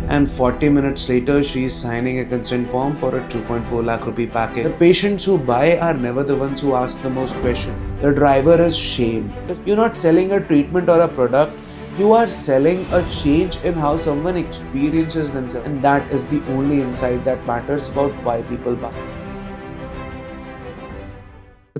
and 40 minutes later she is signing a consent form for a 2.4 lakh rupee package. The patients who buy are never the ones who ask the most questions. The driver is shamed. You're not selling a treatment or a product, you are selling a change in how someone experiences themselves, and that is the only insight that matters about why people buy.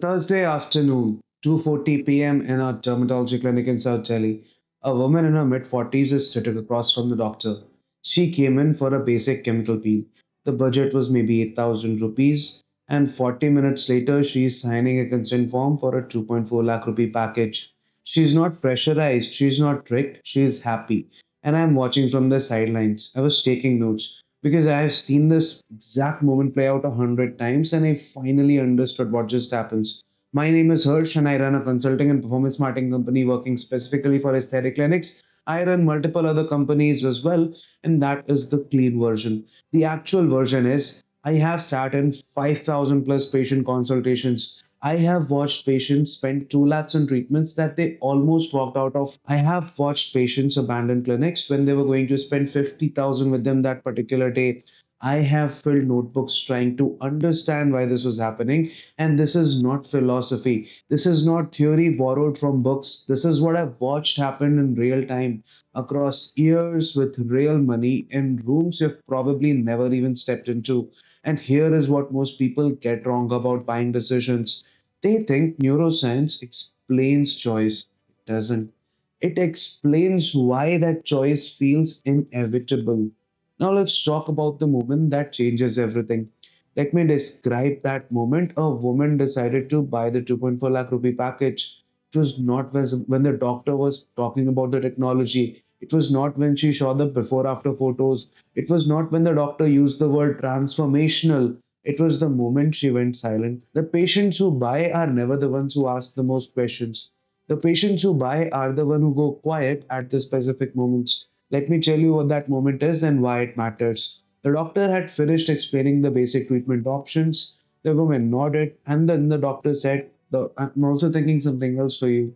Thursday afternoon, 2:40 p.m. in a dermatology clinic in South Delhi, a woman in her mid-40s is sitting across from the doctor. She came in for a basic chemical peel. The budget was maybe 8,000 rupees, and 40 minutes later, she is signing a consent form for a 2.4 lakh rupee package. She's not pressurized, she's not tricked, she is happy. And I'm watching from the sidelines. I was taking notes because I have seen this exact moment play out 100 times and I finally understood what just happens. My name is Hirsch and I run a consulting and performance marketing company working specifically for aesthetic clinics. I run multiple other companies as well, and that is the clean version. The actual version is I have sat in 5,000 plus patient consultations. I have watched patients spend 2 lakhs on treatments that they almost walked out of. I have watched patients abandon clinics when they were going to spend 50,000 with them that particular day. I have filled notebooks trying to understand why this was happening. And this is not philosophy. This is not theory borrowed from books. This is what I've watched happen in real time across years with real money in rooms you've probably never even stepped into. And here is what most people get wrong about buying decisions. They think neuroscience explains choice. It doesn't. It explains why that choice feels inevitable. Now let's talk about the moment that changes everything. Let me describe that moment. A woman decided to buy the 2.4 lakh rupee package. It was not when the doctor was talking about the technology. It was not when she saw the before after photos. It was not when the doctor used the word transformational. It was the moment she went silent. The patients who buy are never the ones who ask the most questions. The patients who buy are the one who go quiet at the specific moments. Let me tell you what that moment is and why it matters. The doctor had finished explaining the basic treatment options. The woman nodded, and then the doctor said, I'm also thinking something else for you.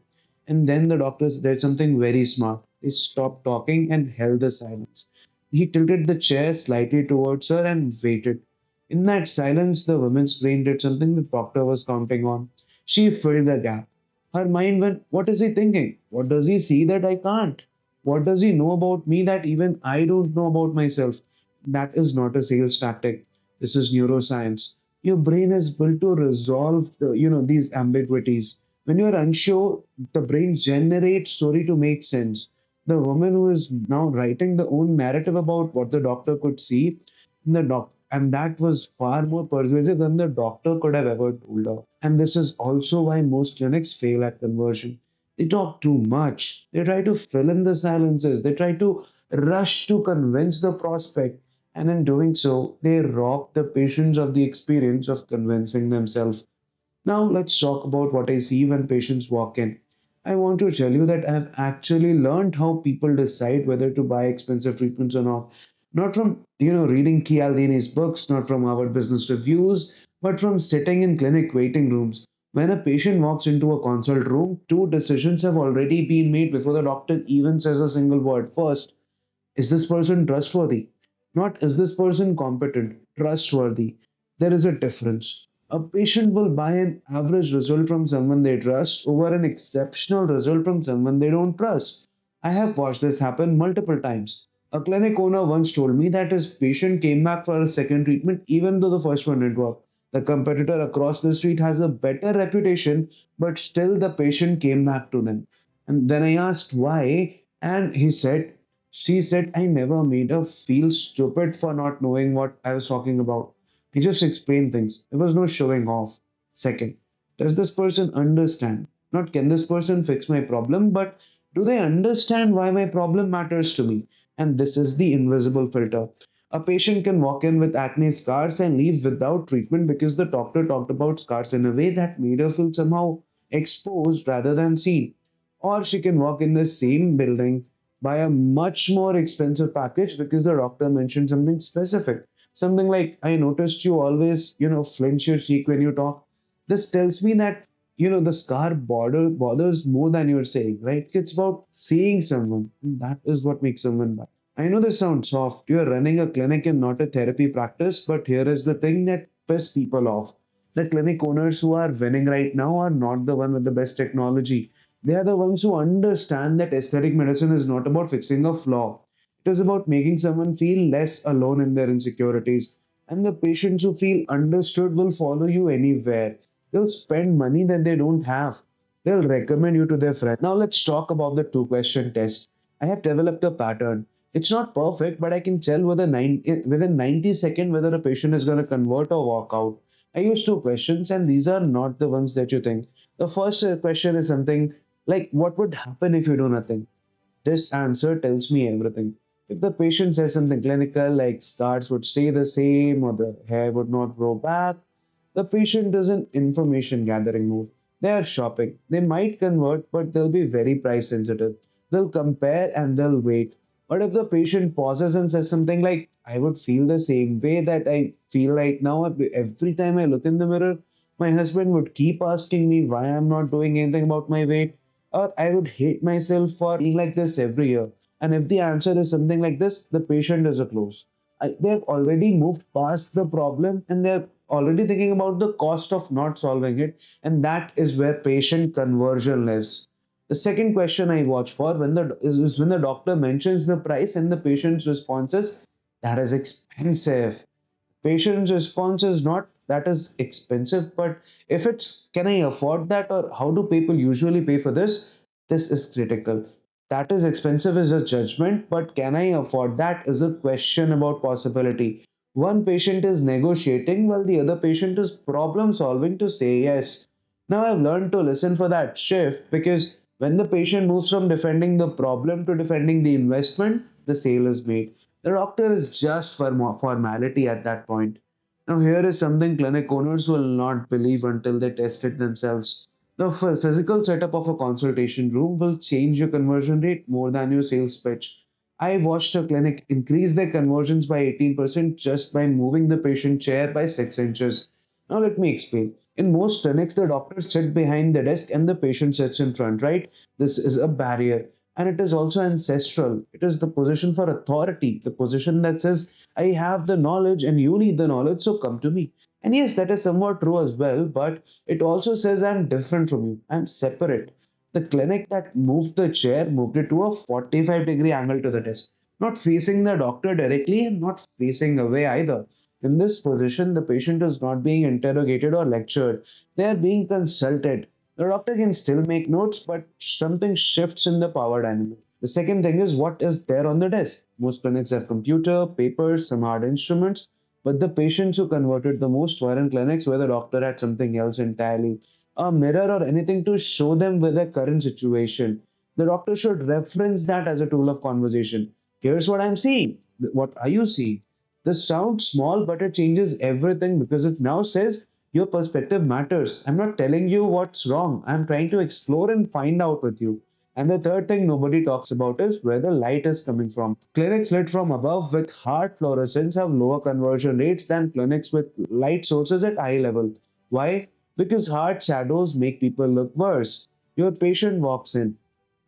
And then the doctor did something very smart. He stopped talking and held the silence. He tilted the chair slightly towards her and waited. In that silence, the woman's brain did something the doctor was counting on. She filled the gap. Her mind went, what is he thinking? What does he see that I can't? What does he know about me that even I don't know about myself? That is not a sales tactic. This is neuroscience. Your brain is built to resolve these ambiguities. When you're unsure, the brain generates story to make sense. The woman who is now writing the own narrative about what the doctor could see, and that was far more persuasive than the doctor could have ever told her. And this is also why most clinics fail at conversion. They talk too much. They try to fill in the silences. They try to rush to convince the prospect. And in doing so, they rob the patients of the experience of convincing themselves. Now, let's talk about what I see when patients walk in. I want to tell you that I've actually learned how people decide whether to buy expensive treatments or not. Not from, reading Cialdini's books, not from Harvard Business Reviews, but from sitting in clinic waiting rooms. When a patient walks into a consult room, two decisions have already been made before the doctor even says a single word. First, is this person trustworthy? Not is this person competent, trustworthy. There is a difference. A patient will buy an average result from someone they trust over an exceptional result from someone they don't trust. I have watched this happen multiple times. A clinic owner once told me that his patient came back for a second treatment even though the first one didn't work. The competitor across the street has a better reputation, but still the patient came back to them. And then I asked why, and she said, I never made her feel stupid for not knowing what I was talking about. He just explained things. There was no showing off. Second, does this person understand? Not can this person fix my problem, but do they understand why my problem matters to me? And this is the invisible filter. A patient can walk in with acne scars and leave without treatment because the doctor talked about scars in a way that made her feel somehow exposed rather than seen. Or she can walk in the same building, buy a much more expensive package because the doctor mentioned something specific. Something like, I noticed you always, flinch your cheek when you talk. This tells me that, the scar bothers more than you're saying, right? It's about seeing someone, and that is what makes someone buy. I know this sounds soft. You're running a clinic and not a therapy practice, but here is the thing that pisses people off. The clinic owners who are winning right now are not the one with the best technology. They are the ones who understand that aesthetic medicine is not about fixing a flaw. It is about making someone feel less alone in their insecurities. And the patients who feel understood will follow you anywhere. They'll spend money that they don't have. They'll recommend you to their friends. Now let's talk about the two-question test. I have developed a pattern. It's not perfect, but I can tell within 90 seconds whether a patient is going to convert or walk out. I use two questions, and these are not the ones that you think. The first question is something like, what would happen if you do nothing? This answer tells me everything. If the patient says something clinical like scars would stay the same or the hair would not grow back, the patient is in information gathering mode. They are shopping. They might convert, but they'll be very price sensitive. They'll compare and they'll wait. But if the patient pauses and says something like, I would feel the same way that I feel right now every time I look in the mirror, my husband would keep asking me why I'm not doing anything about my weight, or I would hate myself for being like this every year. And if the answer is something like this, the patient is a close. They've already moved past the problem and they're already thinking about the cost of not solving it. And that is where patient conversion lives. The second question I watch for is when the doctor mentions the price and the patient's response is, that is expensive. Patient's response is not, that is expensive, but if it's, can I afford that, or how do people usually pay for this? This is critical. That is expensive is a judgment, but can I afford that is a question about possibility. One patient is negotiating while the other patient is problem solving to say yes. Now I've learned to listen for that shift, because when the patient moves from defending the problem to defending the investment, the sale is made. The doctor is just for formality at that point. Now, here is something clinic owners will not believe until they test it themselves. The physical setup of a consultation room will change your conversion rate more than your sales pitch. I watched a clinic increase their conversions by 18% just by moving the patient chair by 6 inches. Now, let me explain. In most clinics, the doctor sits behind the desk and the patient sits in front, right? This is a barrier. And it is also ancestral. It is the position for authority, the position that says, I have the knowledge and you need the knowledge, so come to me. And yes, that is somewhat true as well, but it also says I'm different from you, I'm separate. The clinic that moved the chair moved it to a 45-degree angle to the desk, not facing the doctor directly and not facing away either. In this position, the patient is not being interrogated or lectured, they are being consulted. The doctor can still make notes, but something shifts in the power dynamic. The second thing is what is there on the desk. Most clinics have computer, papers, some hard instruments, but the patients who converted the most were in clinics where the doctor had something else entirely, a mirror or anything to show them with their current situation. The doctor should reference that as a tool of conversation. Here's what I'm seeing. What are you seeing? This sounds small, but it changes everything because it now says your perspective matters. I'm not telling you what's wrong. I'm trying to explore and find out with you. And the third thing nobody talks about is where the light is coming from. Clinics lit from above with hard fluorescence have lower conversion rates than clinics with light sources at eye level. Why? Because hard shadows make people look worse. Your patient walks in.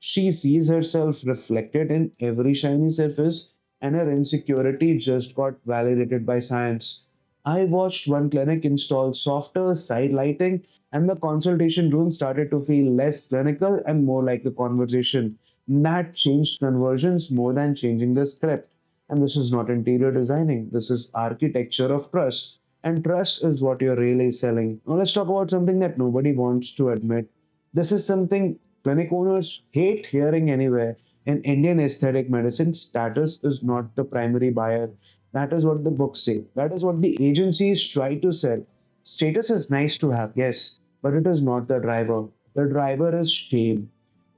She sees herself reflected in every shiny surface, and her insecurity just got validated by science. I watched one clinic install softer side lighting, and the consultation room started to feel less clinical and more like a conversation. That changed conversions more than changing the script. And this is not interior designing, this is architecture of trust. And trust is what you're really selling. Now, let's talk about something that nobody wants to admit. This is something clinic owners hate hearing anywhere. In Indian aesthetic medicine, status is not the primary buyer. That is what the books say. That is what the agencies try to sell. Status is nice to have, yes, but it is not the driver. The driver is shame.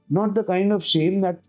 Not the kind of shame that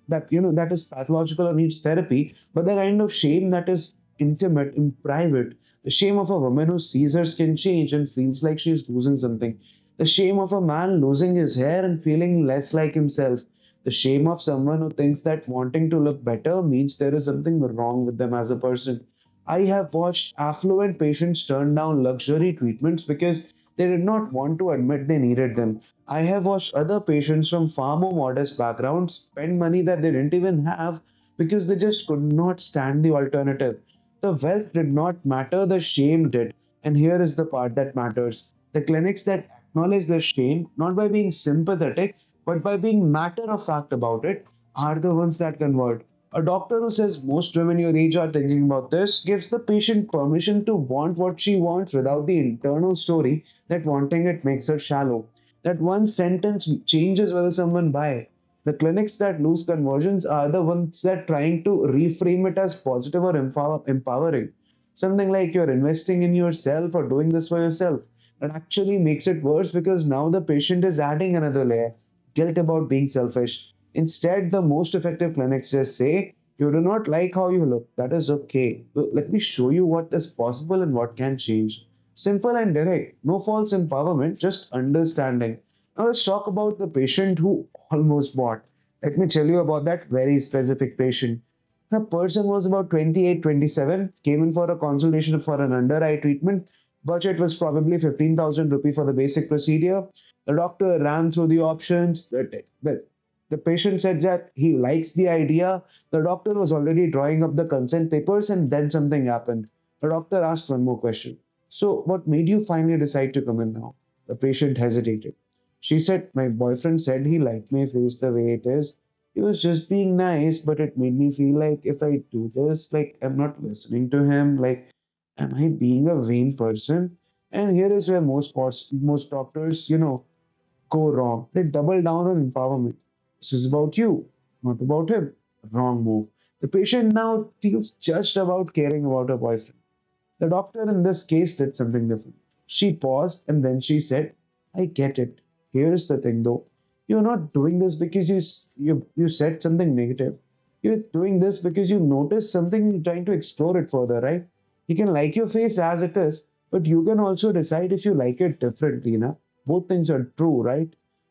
is pathological or needs therapy, but the kind of shame that is intimate and private. The shame of a woman who sees her skin change and feels like she's losing something. The shame of a man losing his hair and feeling less like himself. The shame of someone who thinks that wanting to look better means there is something wrong with them as a person. I have watched affluent patients turn down luxury treatments because they did not want to admit they needed them. I have watched other patients from far more modest backgrounds spend money that they didn't even have because they just could not stand the alternative. The wealth did not matter, the shame did. And here is the part that matters. The clinics that acknowledge the shame, not by being sympathetic, but by being matter of fact about it, are the ones that convert. A doctor who says most women your age are thinking about this gives the patient permission to want what she wants without the internal story that wanting it makes her shallow. That one sentence changes whether someone buy. The clinics that lose conversions are the ones that trying to reframe it as positive or empowering. Something like you're investing in yourself or doing this for yourself. That actually makes it worse because now the patient is adding another layer, guilt about being selfish. Instead, the most effective clinics just say, you do not like how you look. That is okay. Well, let me show you what is possible and what can change. Simple and direct. No false empowerment, just understanding. Now let's talk about the patient who almost bought. Let me tell you about that very specific patient. The person was about 28, 27, came in for a consultation for an under eye treatment. Budget was probably 15,000 rupee for the basic procedure. The doctor ran through the options. The patient said that he likes the idea. The doctor was already drawing up the consent papers, and then something happened. The doctor asked one more question. So, what made you finally decide to come in now? The patient hesitated. She said, my boyfriend said he liked my face the way it is. He was just being nice, but it made me feel like if I do this, like I'm not listening to him, like, am I being a vain person? And here is where most doctors, go wrong. They double down on empowerment. This is about you, not about him. Wrong move. The patient now feels judged about caring about her boyfriend. The doctor in this case did something different. She paused and then she said, I get it. Here's the thing though. You're not doing this because you said something negative. You're doing this because you noticed something and you're trying to explore it further, right? You can like your face as it is, but you can also decide if you like it differently, na? Both things are true, right?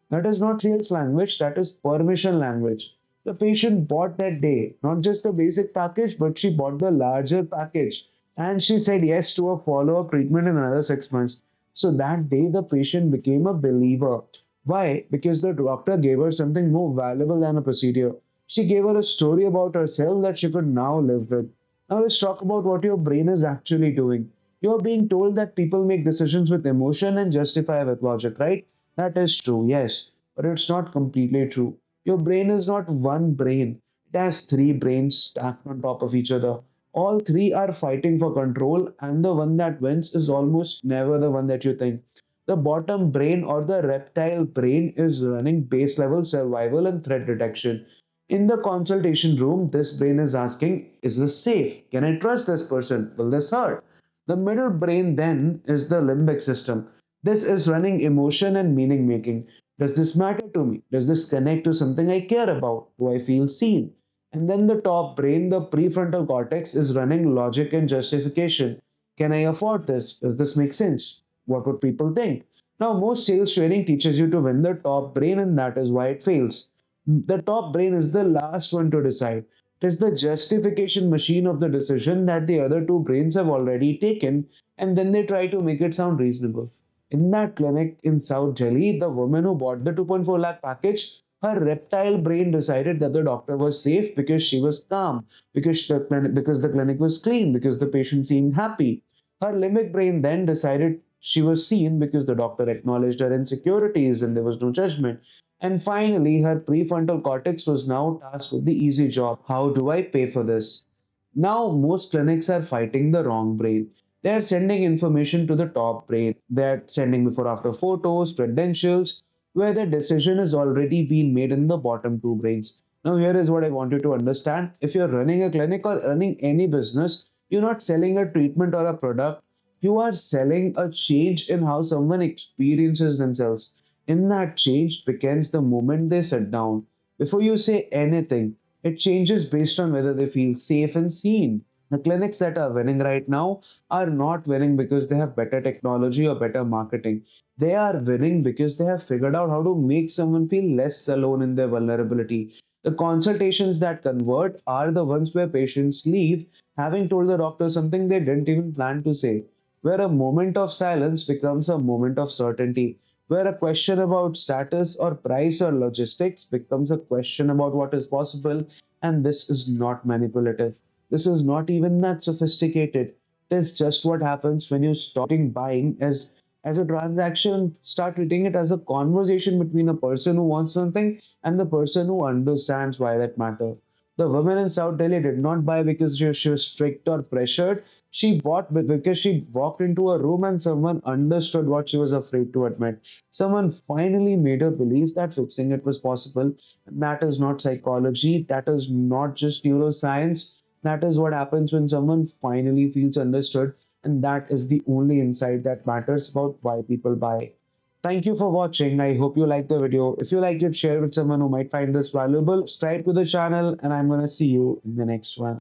That is not sales language, that is permission language. The patient bought that day, not just the basic package, but she bought the larger package and she said yes to a follow up treatment in another 6 months. So that day, the patient became a believer. Why? Because the doctor gave her something more valuable than a procedure. She gave her a story about herself that she could now live with. Now, let's talk about what your brain is actually doing. You're being told that people make decisions with emotion and justify with logic, right? That is true, yes, but it's not completely true. Your brain is not one brain, it has three brains stacked on top of each other. All three are fighting for control, and the one that wins is almost never the one that you think. The bottom brain or the reptile brain is running base level survival and threat detection. In the consultation room, this brain is asking, is this safe? Can I trust this person? Will this hurt? The middle brain then is the limbic system. This is running emotion and meaning making. Does this matter to me? Does this connect to something I care about? Do I feel seen? And then the top brain, the prefrontal cortex, is running logic and justification. Can I afford this? Does this make sense? What would people think? Now, most sales training teaches you to win the top brain, and that is why it fails. The top brain is the last one to decide. It is the justification machine of the decision that the other two brains have already taken, and then they try to make it sound reasonable. In that clinic in South Delhi, the woman who bought the 2.4 lakh package, her reptile brain decided that the doctor was safe because she was calm, because the clinic was clean, because the patient seemed happy. Her limbic brain then decided she was seen because the doctor acknowledged her insecurities and there was no judgment. And finally, her prefrontal cortex was now tasked with the easy job. How do I pay for this? Now, most clinics are fighting the wrong brain. They are sending information to the top brain. They are sending before after photos, credentials, where the decision has already been made in the bottom two brains. Now, here is what I want you to understand. If you're running a clinic or running any business, you're not selling a treatment or a product. You are selling a change in how someone experiences themselves. In that change begins the moment they sit down. Before you say anything, it changes based on whether they feel safe and seen. The clinics that are winning right now are not winning because they have better technology or better marketing. They are winning because they have figured out how to make someone feel less alone in their vulnerability. The consultations that convert are the ones where patients leave having told the doctor something they didn't even plan to say, where a moment of silence becomes a moment of certainty, where a question about status or price or logistics becomes a question about what is possible. And this is not manipulative. This is not even that sophisticated. It is just what happens when you stop treating buying as a transaction, start treating it as a conversation between a person who wants something and the person who understands why that matter. The woman in South Delhi did not buy because she was strict or pressured. She bought because she walked into a room and someone understood what she was afraid to admit. Someone finally made her believe that fixing it was possible. That is not psychology. That is not just neuroscience. That is what happens when someone finally feels understood. And that is the only insight that matters about why people buy. Thank you for watching. I hope you liked the video. If you liked it, share it with someone who might find this valuable. Subscribe to the channel, and I'm going to see you in the next one.